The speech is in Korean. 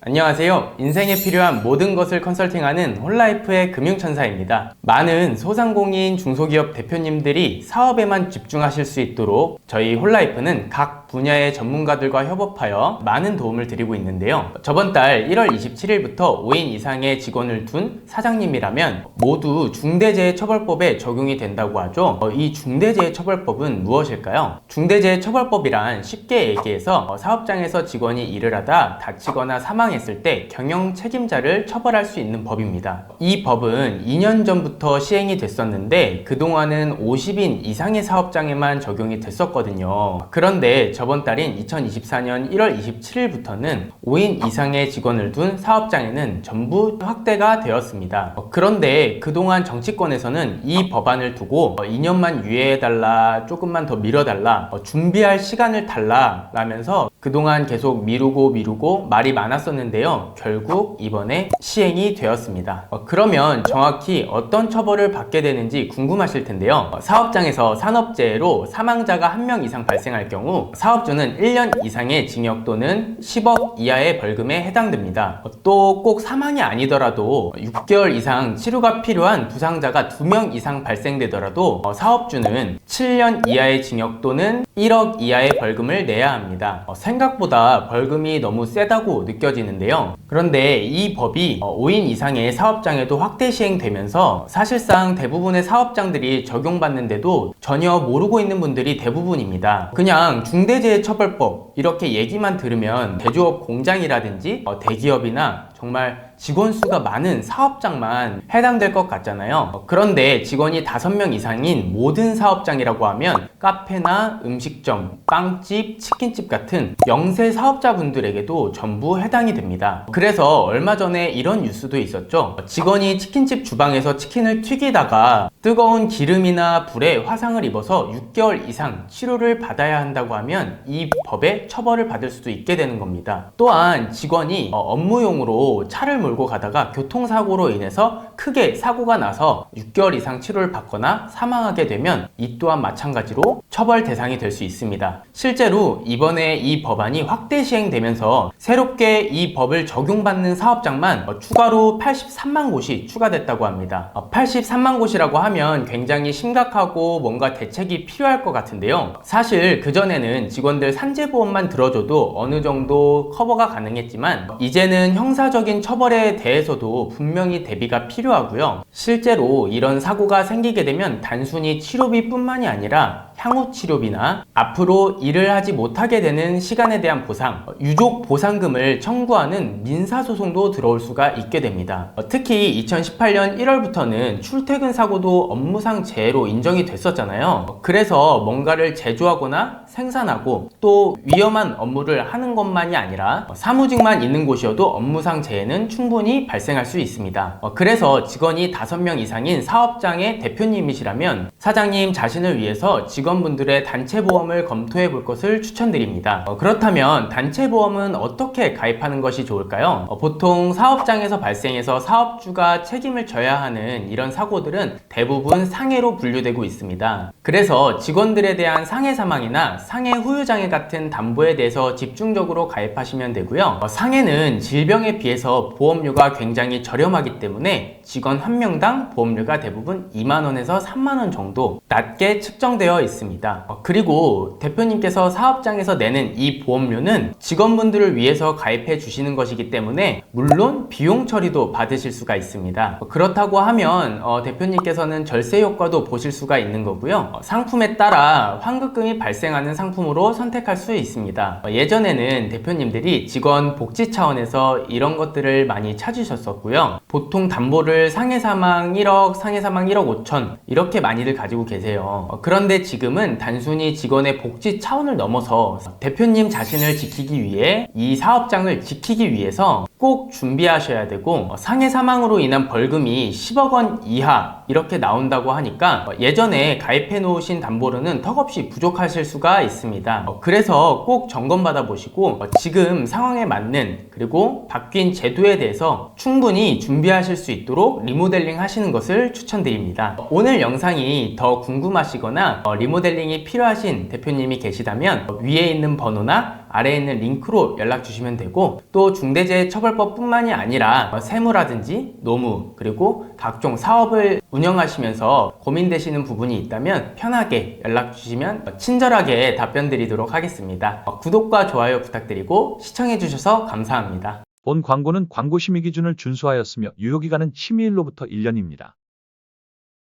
안녕하세요. 인생에 필요한 모든 것을 컨설팅하는 홀라이프의 금융천사입니다. 많은 소상공인 중소기업 대표님들이 사업에만 집중하실 수 있도록 저희 홀라이프는 각 분야의 전문가들과 협업하여 많은 도움을 드리고 있는데요. 저번 달 1월 27일부터 5인 이상의 직원을 둔 사장님이라면 모두 중대재해처벌법에 적용이 된다고 하죠. 이 중대재해처벌법은 무엇일까요? 중대재해처벌법이란 쉽게 얘기해서 사업장에서 직원이 일을 하다 다치거나 사망했을 때 경영 책임자를 처벌할 수 있는 법입니다. 이 법은 2년 전부터 시행이 됐었는데 그동안은 50인 이상의 사업장에만 적용이 됐었거든요. 그런데 저번 달인 2024년 1월 27일부터는 5인 이상의 직원을 둔 사업장에는 전부 확대가 되었습니다. 그런데 그동안 정치권에서는 이 법안을 두고 2년만 유예해달라, 조금만 더 미뤄달라, 준비할 시간을 달라 라면서 그동안 계속 미루고 말이 많았었는데요. 결국 이번에 시행이 되었습니다. 그러면 정확히 어떤 처벌을 받게 되는지 궁금하실 텐데요. 사업장에서 산업재해로 사망자가 1명 이상 발생할 경우 사업주는 1년 이상의 징역 또는 10억 이하의 벌금에 해당됩니다. 또 꼭 사망이 아니더라도 6개월 이상 치료가 필요한 부상자가 2명 이상 발생되더라도 사업주는 7년 이하의 징역 또는 1억 이하의 벌금을 내야 합니다. 생각보다 벌금이 너무 세다고 느껴지는데요. 그런데 이 법이 5인 이상의 사업장에도 확대 시행되면서 사실상 대부분의 사업장들이 적용받는데도 전혀 모르고 있는 분들이 대부분입니다. 그냥 중대재해처벌법 이렇게 얘기만 들으면 제조업 공장이라든지 대기업이나 정말 직원 수가 많은 사업장만 해당될 것 같잖아요. 그런데 직원이 5명 이상인 모든 사업장이라고 하면 카페나 음식점, 빵집, 치킨집 같은 영세 사업자분들에게도 전부 해당이 됩니다. 그래서 얼마 전에 이런 뉴스도 있었죠. 직원이 치킨집 주방에서 치킨을 튀기다가 뜨거운 기름이나 불에 화상을 입어서 6개월 이상 치료를 받아야 한다고 하면 이 법에 처벌을 받을 수도 있게 되는 겁니다. 또한 직원이 업무용으로 차를 몰고 가다가 교통사고로 인해서 크게 사고가 나서 6개월 이상 치료를 받거나 사망하게 되면 이 또한 마찬가지로 처벌 대상이 될 수 있습니다. 실제로 이번에 이 법안이 확대 시행되면서 새롭게 이 법을 적용받는 사업장만 추가로 83만 곳이 추가됐다고 합니다. 83만 곳이라고 하면 굉장히 심각하고 뭔가 대책이 필요할 것 같은데요. 사실 그전에는 직원들 산재보험만 들어줘도 어느 정도 커버가 가능했지만 이제는 형사적인 처벌에 대해서도 분명히 대비가 필요하고요. 실제로 이런 사고가 생기게 되면 단순히 치료비뿐만이 아니라 향후 치료비나 앞으로 일을 하지 못하게 되는 시간에 대한 보상, 유족 보상금을 청구하는 민사소송도 들어올 수가 있게 됩니다. 특히 2018년 1월부터는 출퇴근 사고도 업무상 재해로 인정이 됐었잖아요. 그래서 뭔가를 제조하거나 생산하고 또 위험한 업무를 하는 것만이 아니라 사무직만 있는 곳이어도 업무상 재해는 충분히 발생할 수 있습니다. 그래서 직원이 5명 이상인 사업장의 대표님이시라면 사장님 자신을 위해서 직원분들의 단체보험을 검토해 볼 것을 추천드립니다. 그렇다면 단체보험은 어떻게 가입하는 것이 좋을까요? 보통 사업장에서 발생해서 사업주가 책임을 져야 하는 이런 사고들은 대부분 상해로 분류되고 있습니다. 그래서 직원들에 대한 상해 사망이나 상해 후유장애 같은 담보에 대해서 집중적으로 가입하시면 되고요. 상해는 질병에 비해서 보험료가 굉장히 저렴하기 때문에 직원 1명당 보험료가 대부분 2만원에서 3만원 정도 낮게 측정되어 있습니다. 그리고 대표님께서 사업장에서 내는 이 보험료는 직원분들을 위해서 가입해 주시는 것이기 때문에 물론 비용 처리도 받으실 수가 있습니다. 그렇다고 하면 대표님께서는 절세 효과도 보실 수가 있는 거고요. 상품에 따라 환급금이 발생하는 상품으로 선택할 수 있습니다. 예전에는 대표님들이 직원 복지 차원에서 이런 것들을 많이 찾으셨었고요. 보통 담보를 상해사망 1억, 상해사망 1억 5천 이렇게 많이들 가지고 계세요. 그런데 지금은 단순히 직원의 복지 차원을 넘어서 대표님 자신을 지키기 위해 이 사업장을 지키기 위해서 꼭 준비하셔야 되고 상해 사망으로 인한 벌금이 10억 원 이하 이렇게 나온다고 하니까 예전에 가입해 놓으신 담보로는 턱없이 부족하실 수가 있습니다. 그래서 꼭 점검받아 보시고 지금 상황에 맞는 그리고 바뀐 제도에 대해서 충분히 준비하실 수 있도록 리모델링 하시는 것을 추천드립니다. 오늘 영상이 더 궁금하시거나 리모델링이 필요하신 대표님이 계시다면 위에 있는 번호나 아래에 있는 링크로 연락 주시면 되고, 또 중대재해처벌법 뿐만이 아니라 세무라든지 노무 그리고 각종 사업을 운영하시면서 고민되시는 부분이 있다면 편하게 연락 주시면 친절하게 답변 드리도록 하겠습니다. 구독과 좋아요 부탁드리고 시청해 주셔서 감사합니다. 본 광고는 광고 심의 기준을 준수하였으며 유효기간은 심의일로부터 1년입니다.